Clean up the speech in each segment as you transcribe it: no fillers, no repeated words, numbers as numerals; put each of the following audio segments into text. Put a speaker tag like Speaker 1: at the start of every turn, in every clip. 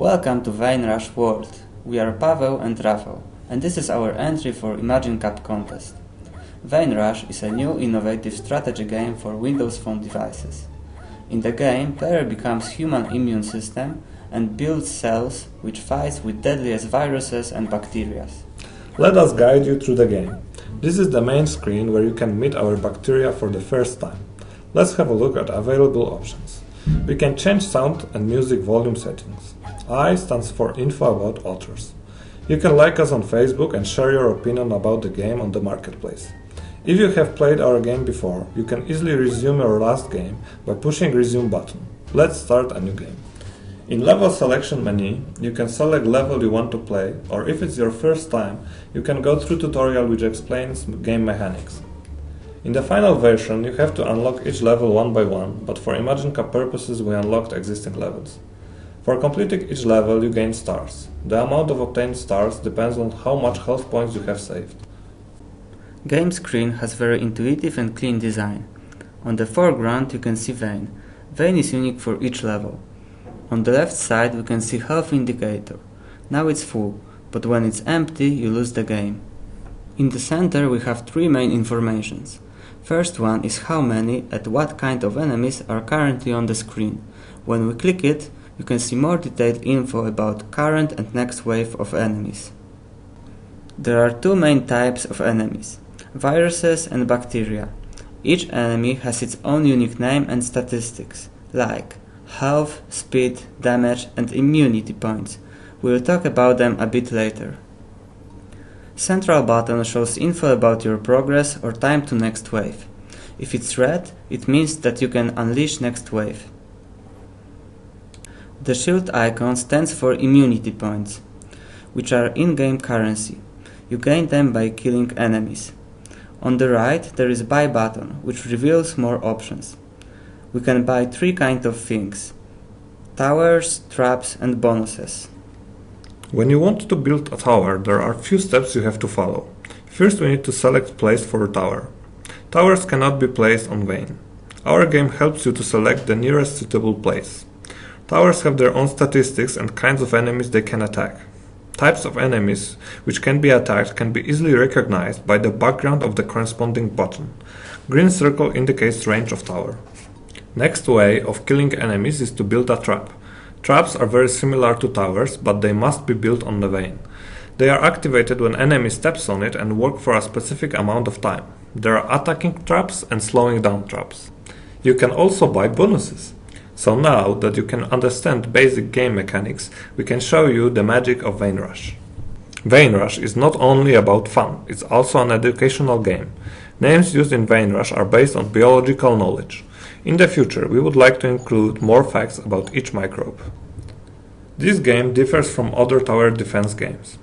Speaker 1: Welcome to Rush World. We are Paweł and Rafał, and this is our entry for Imagine Cup contest. Rush is a new innovative strategy game for Windows Phone devices. In the game, player becomes human immune system and builds cells which fights with deadliest viruses and bacteria.
Speaker 2: Let us guide you through the game. This is the main screen where you can meet our bacteria for the first time. Let's have a look at available options. We can change sound and music volume settings. I stands for info about authors. You can like us on Facebook and share your opinion about the game on the marketplace. If you have played our game before, you can easily resume your last game by pushing resume button. Let's start a new game. In level selection menu, you can select level you want to play, or if it's your first time, you can go through tutorial which explains game mechanics. In the final version, you have to unlock each level one by one, but for Imagine Cup purposes we unlocked existing levels. For completing each level you gain stars. The amount of obtained stars depends on how much health points you have saved.
Speaker 1: Game screen has very intuitive and clean design. On the foreground you can see Vane. Vane is unique for each level. On the left side we can see health indicator. Now it's full, but when it's empty you lose the game. In the center we have three main informations. First one is how many and what kind of enemies are currently on the screen. When we click it, you can see more detailed info about current and next wave of enemies. There are two main types of enemies, viruses and bacteria. Each enemy has its own unique name and statistics, like health, speed, damage and immunity points. We will talk about them a bit later. Central button shows info about your progress or time to next wave. If it's red, it means that you can unleash next wave. The shield icon stands for immunity points, which are in-game currency. You gain them by killing enemies. On the right there is buy button, which reveals more options. We can buy three kinds of things: towers, traps and bonuses.
Speaker 2: When you want to build a tower, there are few steps you have to follow. First we need to select place for a tower. Towers cannot be placed on Vane. Our game helps you to select the nearest suitable place. Towers have their own statistics and kinds of enemies they can attack. Types of enemies which can be attacked can be easily recognized by the background of the corresponding button. Green circle indicates range of tower. Next way of killing enemies is to build a trap. Traps are very similar to towers, but they must be built on the Vane. They are activated when enemy steps on it and work for a specific amount of time. There are attacking traps and slowing down traps. You can also buy bonuses. So now that you can understand basic game mechanics, we can show you the magic of Rush. Rush is not only about fun, it's also an educational game. Names used in Rush are based on biological knowledge. In the future, we would like to include more facts about each microbe. This game differs from other tower defense games.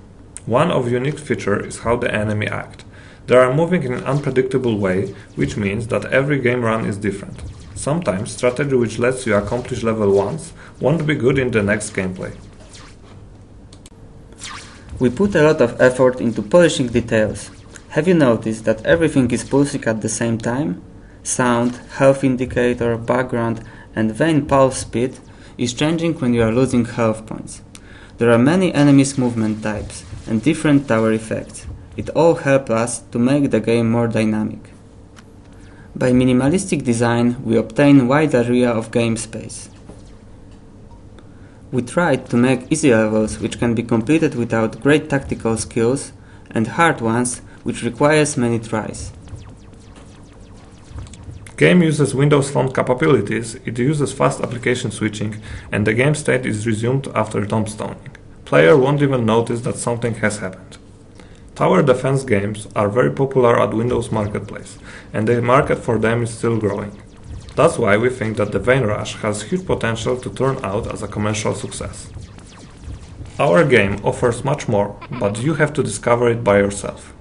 Speaker 2: One of unique feature is how the enemy act. They are moving in an unpredictable way, which means that every game run is different. Sometimes strategy which lets you accomplish level once won't be good in the next gameplay.
Speaker 1: We put a lot of effort into polishing details. Have you noticed that everything is pulsing at the same time? Sound, health indicator, background and Vane pulse speed is changing when you are losing health points. There are many enemies movement types and different tower effects. It all helps us to make the game more dynamic. By minimalistic design we obtain wide area of game space. We tried to make easy levels which can be completed without great tactical skills and hard ones which requires many tries.
Speaker 2: Game uses Windows Phone capabilities, it uses fast application switching, and the game state is resumed after tombstoning. Player won't even notice that something has happened. Tower defense games are very popular at Windows Marketplace, and the market for them is still growing. That's why we think that the Rush has huge potential to turn out as a commercial success. Our game offers much more, but you have to discover it by yourself.